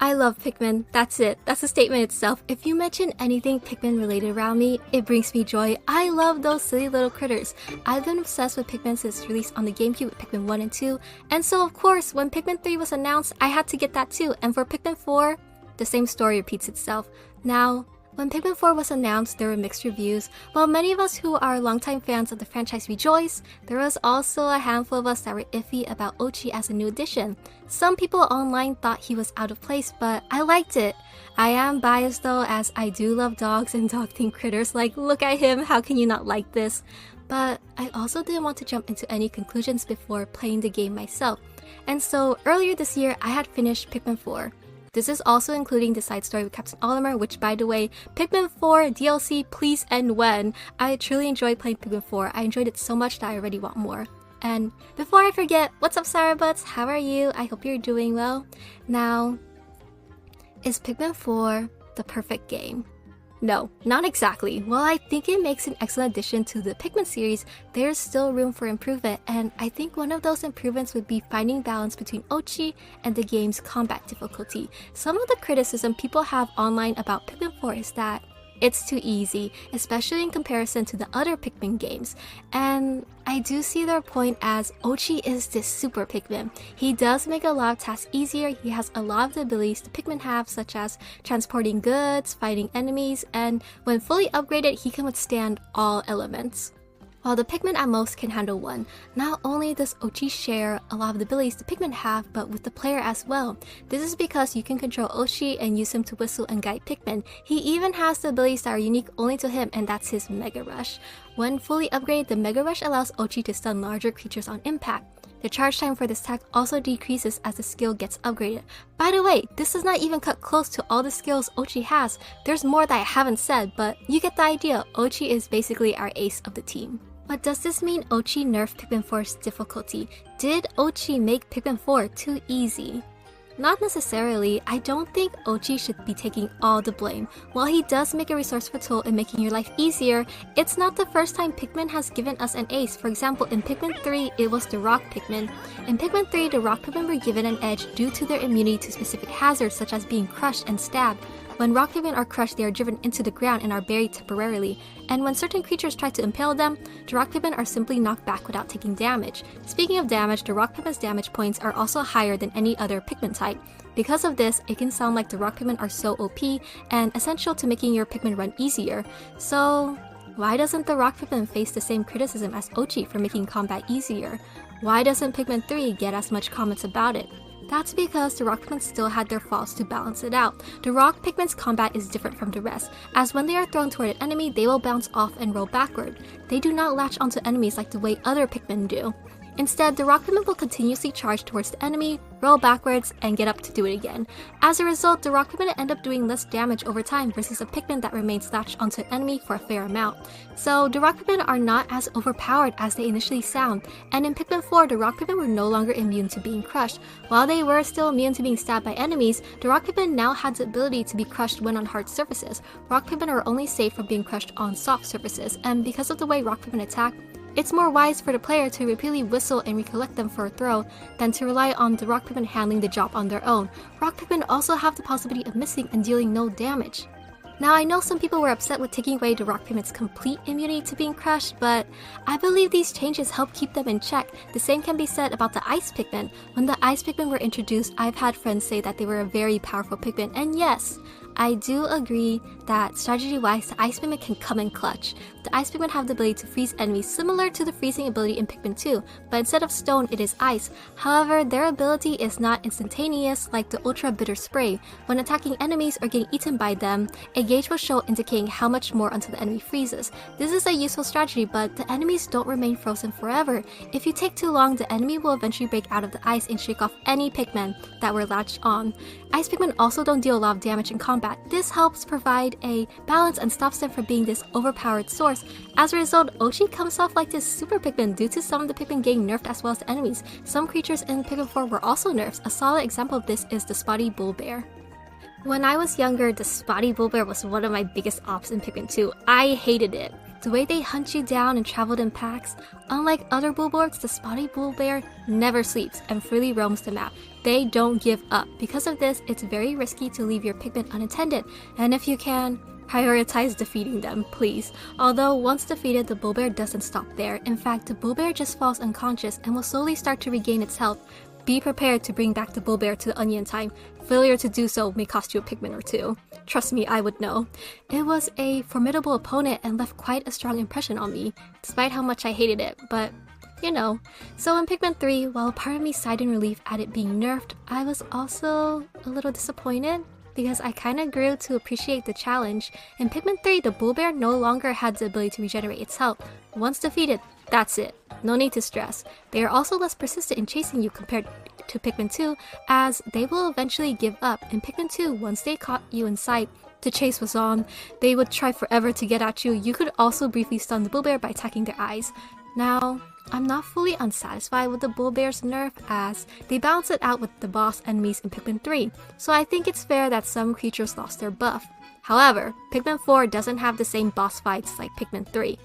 I love Pikmin. That's it. That's the statement itself. If you mention anything Pikmin related around me, it brings me joy. I love those silly little critters. I've been obsessed with Pikmin since release on the GameCube with Pikmin 1 and 2. And so of course, when Pikmin 3 was announced, I had to get that too. And for Pikmin 4, the same story repeats itself. Now, when Pikmin 4 was announced, there were mixed reviews. While many of us who are longtime fans of the franchise rejoiced, there was also a handful of us that were iffy about Oatchi as a new addition. Some people online thought he was out of place, but I liked it. I am biased though, as I do love dogs and dog-themed critters. Like, look at him, how can you not like this? But I also didn't want to jump into any conclusions before playing the game myself. And so earlier this year, I had finished Pikmin 4. This is also including the side story with Captain Olimar, which, by the way, Pikmin 4 DLC, please end when. I truly enjoyed playing Pikmin 4. I enjoyed it so much that I already want more. And before I forget, what's up, Sarah Butts? How are you? I hope you're doing well. Now, is Pikmin 4 the perfect game? No, not exactly. While I think it makes an excellent addition to the Pikmin series, there's still room for improvement, and I think one of those improvements would be finding balance between Oatchi and the game's combat difficulty. Some of the criticism people have online about Pikmin 4 is that it's too easy, especially in comparison to the other Pikmin games. And I do see their point, as Oatchi is this super Pikmin. He does make a lot of tasks easier. He has a lot of the abilities the Pikmin have, such as transporting goods, fighting enemies, and when fully upgraded, he can withstand all elements. While the Pikmin at most can handle one, not only does Oatchi share a lot of the abilities the Pikmin have, but with the player as well. This is because you can control Oatchi and use him to whistle and guide Pikmin. He even has the abilities that are unique only to him, and that's his Mega Rush. When fully upgraded, the Mega Rush allows Oatchi to stun larger creatures on impact. The charge time for this attack also decreases as the skill gets upgraded. By the way, this does not even cut close to all the skills Oatchi has. There's more that I haven't said, but you get the idea. Oatchi is basically our ace of the team. But does this mean Oatchi nerfed Pikmin 4's difficulty? Did Oatchi make Pikmin 4 too easy? Not necessarily. I don't think Oatchi should be taking all the blame. While he does make a resourceful tool in making your life easier, it's not the first time Pikmin has given us an ace. For example, in Pikmin 3, it was the Rock Pikmin. In Pikmin 3, the Rock Pikmin were given an edge due to their immunity to specific hazards such as being crushed and stabbed. When rock Pikmin are crushed, they are driven into the ground and are buried temporarily. And when certain creatures try to impale them, the rock Pikmin are simply knocked back without taking damage. Speaking of damage, the rock Pikmin's damage points are also higher than any other Pikmin type. Because of this, it can sound like the rock Pikmin are so OP and essential to making your Pikmin run easier. So why doesn't the rock Pikmin face the same criticism as Oatchi for making combat easier? Why doesn't Pikmin 3 get as much comments about it? That's because the Rock Pikmin still had their faults to balance it out. The Rock Pikmin's combat is different from the rest, as when they are thrown toward an enemy, they will bounce off and roll backward. They do not latch onto enemies like the way other Pikmin do. Instead, the Rock Pikmin will continuously charge towards the enemy, roll backwards, and get up to do it again. As a result, the Rock Pikmin end up doing less damage over time versus a Pikmin that remains latched onto an enemy for a fair amount. So, the Rock Pikmin are not as overpowered as they initially sound, and in Pikmin 4, the Rock Pikmin were no longer immune to being crushed. While they were still immune to being stabbed by enemies, the Rock Pikmin now had the ability to be crushed when on hard surfaces. Rock Pikmin are only safe from being crushed on soft surfaces, and because of the way Rock Pikmin attack, it's more wise for the player to repeatedly whistle and recollect them for a throw than to rely on the Rock Pikmin handling the job on their own. Rock Pikmin also have the possibility of missing and dealing no damage. Now, I know some people were upset with taking away the Rock Pikmin's complete immunity to being crushed, but I believe these changes help keep them in check. The same can be said about the Ice Pikmin. When the Ice Pikmin were introduced, I've had friends say that they were a very powerful Pikmin, and yes, I do agree that strategy-wise, the Ice Pikmin can come in clutch. The Ice Pikmin have the ability to freeze enemies similar to the freezing ability in Pikmin 2, but instead of stone, it is ice. However, their ability is not instantaneous like the Ultra Bitter Spray. When attacking enemies or getting eaten by them, a gauge will show indicating how much more until the enemy freezes. This is a useful strategy, but the enemies don't remain frozen forever. If you take too long, the enemy will eventually break out of the ice and shake off any Pikmin that were latched on. Ice Pikmin also don't deal a lot of damage in combat. This helps provide a balance and stops them from being this overpowered source. As a result, Oatchi comes off like this super Pikmin due to some of the Pikmin getting nerfed as well as the enemies. Some creatures in Pikmin 4 were also nerfed. A solid example of this is the Spotty Bullbear. When I was younger, the Spotty Bullbear was one of my biggest ops in Pikmin 2. I hated it. the way they hunt you down and traveled in packs. Unlike other bullboards, the spotty bull bear never sleeps and freely roams the map. They don't give up. Because of this, it's very risky to leave your Pikmin unattended, and if you can, prioritize defeating them, please. Although once defeated, the bull bear doesn't stop there. In fact, the bull bear just falls unconscious and will slowly start to regain its health. Be prepared to bring back the bull bear to the onion time. Failure to do so may cost you a Pikmin or two. Trust me, I would know. It was a formidable opponent and left quite a strong impression on me, despite how much I hated it, but you know. So in Pikmin 3, while part of me sighed in relief at it being nerfed, I was also a little disappointed because I kinda grew to appreciate the challenge. In Pikmin 3, the bull bear no longer had the ability to regenerate its health. Once defeated, that's it. No need to stress. They are also less persistent in chasing you compared to Pikmin 2, as they will eventually give up. In Pikmin 2, once they caught you in sight, the chase was on. They would try forever to get at you. You could also briefly stun the bull bear by attacking their eyes. Now, I'm not fully unsatisfied with the bull bear's nerf, as they balance it out with the boss enemies in Pikmin 3, so I think it's fair that some creatures lost their buff. However, Pikmin 4 doesn't have the same boss fights like Pikmin 3.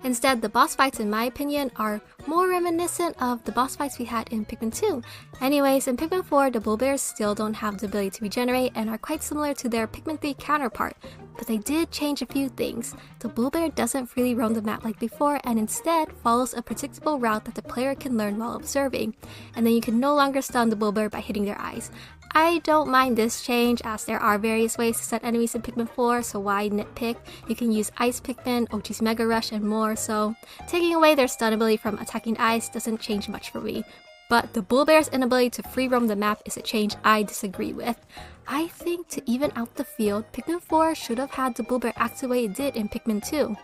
Instead, the boss fights, in my opinion, are more reminiscent of the boss fights we had in Pikmin 2. Anyways, in Pikmin 4, the bull bears still don't have the ability to regenerate and are quite similar to their Pikmin 3 counterpart, but they did change a few things. The bull bear doesn't freely roam the map like before and instead follows a predictable route that the player can learn while observing, and then you can no longer stun the bull bear by hitting their eyes. I don't mind this change, as there are various ways to stun enemies in Pikmin 4, so why nitpick? You can use Ice Pikmin, Oatchi's Mega Rush, and more, so taking away their stun ability from attacking eyes doesn't change much for me. But the bull bear's inability to free roam the map is a change I disagree with. I think to even out the field, Pikmin 4 should have had the bull bear act the way it did in Pikmin 2.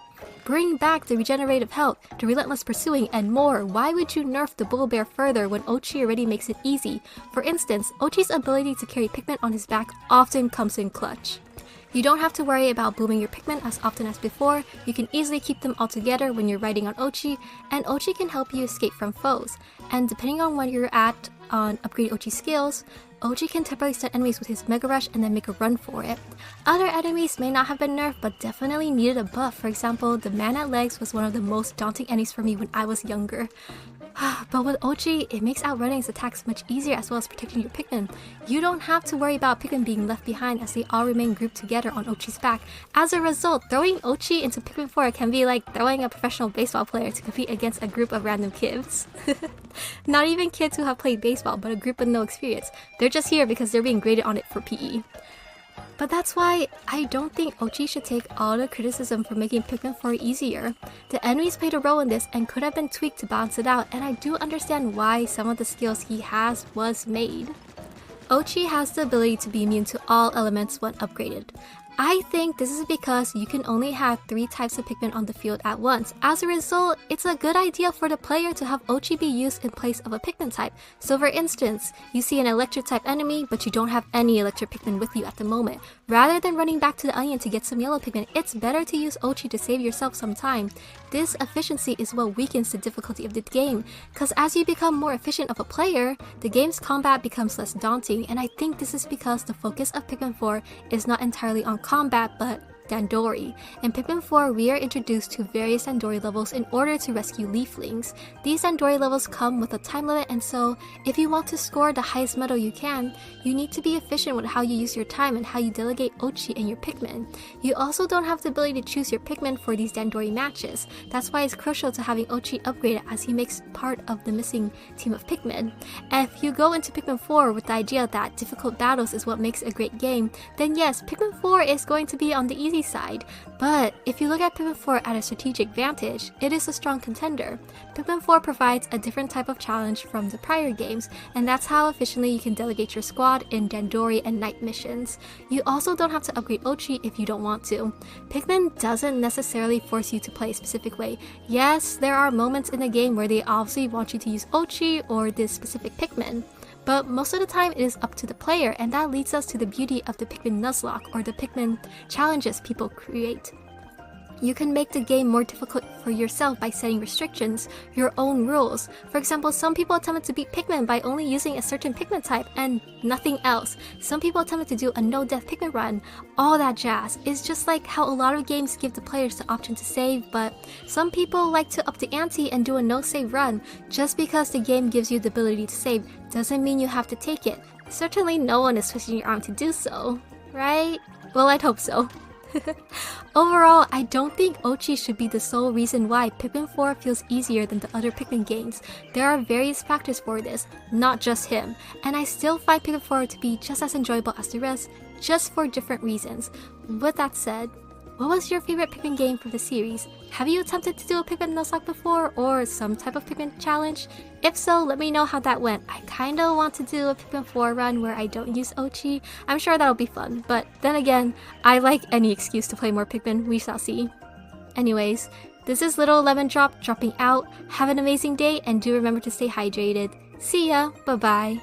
Bring back the regenerative health, the relentless pursuing, and more. Why would you nerf the bull bear further when Oatchi already makes it easy? For instance, Oatchi's ability to carry Pikmin on his back often comes in clutch. You don't have to worry about booming your Pikmin as often as before. You can easily keep them all together when you're riding on Oatchi, and Oatchi can help you escape from foes. And depending on where you're at on upgrading Oatchi's skills, Oatchi can temporarily stun enemies with his Mega Rush and then make a run for it. Other enemies may not have been nerfed, but definitely needed a buff. For example, the man at legs was one of the most daunting enemies for me when I was younger. But with Oatchi, it makes outrunning his attacks much easier, as well as protecting your Pikmin. You don't have to worry about Pikmin being left behind, as they all remain grouped together on Oatchi's back. As a result, throwing Oatchi into Pikmin 4 can be like throwing a professional baseball player to compete against a group of random kids. Not even kids who have played baseball, but a group with no experience. They're just here because they're being graded on it for PE. But that's why I don't think Oatchi should take all the criticism for making Pikmin 4 easier. The enemies played a role in this and could have been tweaked to balance it out, and I do understand why some of the skills he has was made. Oatchi has the ability to be immune to all elements when upgraded. I think this is because you can only have 3 types of Pikmin on the field at once. As a result, it's a good idea for the player to have Oatchi be used in place of a Pikmin type. So for instance, you see an electric type enemy, but you don't have any electric Pikmin with you at the moment. Rather than running back to the onion to get some yellow Pikmin, it's better to use Oatchi to save yourself some time. This efficiency is what weakens the difficulty of the game, because as you become more efficient of a player, the game's combat becomes less daunting, and I think this is because the focus of Pikmin 4 is not entirely on combat, but Dandori. In Pikmin 4, we are introduced to various Dandori levels in order to rescue leaflings. These Dandori levels come with a time limit, and so if you want to score the highest medal you can, you need to be efficient with how you use your time and how you delegate Oatchi and your Pikmin. You also don't have the ability to choose your Pikmin for these Dandori matches. That's why it's crucial to having Oatchi upgraded, as he makes part of the missing team of Pikmin. And if you go into Pikmin 4 with the idea that difficult battles is what makes a great game, then yes, Pikmin 4 is going to be on the easy side. But if you look at Pikmin 4 at a strategic vantage, it is a strong contender. Pikmin 4 provides a different type of challenge from the prior games, and that's how efficiently you can delegate your squad in Dandori and night missions. You also don't have to upgrade Oatchi if you don't want to. Pikmin doesn't necessarily force you to play a specific way. Yes, there are moments in the game where they obviously want you to use Oatchi or this specific Pikmin, but most of the time it is up to the player, and that leads us to the beauty of the Pikmin Nuzlocke, or the Pikmin challenges people create. You can make the game more difficult for yourself by setting restrictions, your own rules. For example, some people attempted to beat Pikmin by only using a certain Pikmin type and nothing else. Some people attempted to do a no-death Pikmin run. All that jazz. It's just like how a lot of games give the players the option to save, but some people like to up the ante and do a no-save run. Just because the game gives you the ability to save doesn't mean you have to take it. Certainly no one is twisting your arm to do so, right? Well, I'd hope so. Overall, I don't think Oatchi should be the sole reason why Pikmin 4 feels easier than the other Pikmin games. There are various factors for this, not just him, and I still find Pikmin 4 to be just as enjoyable as the rest, just for different reasons. With that said, what was your favorite Pikmin game from the series? Have you attempted to do a Pikmin Nuzlocke before, or some type of Pikmin challenge? If so, let me know how that went. I kinda want to do a Pikmin 4 run where I don't use Oatchi. I'm sure that'll be fun, but then again, I like any excuse to play more Pikmin, we shall see. Anyways, this is Little Lemon Drop dropping out. Have an amazing day and do remember to stay hydrated. See ya, bye bye.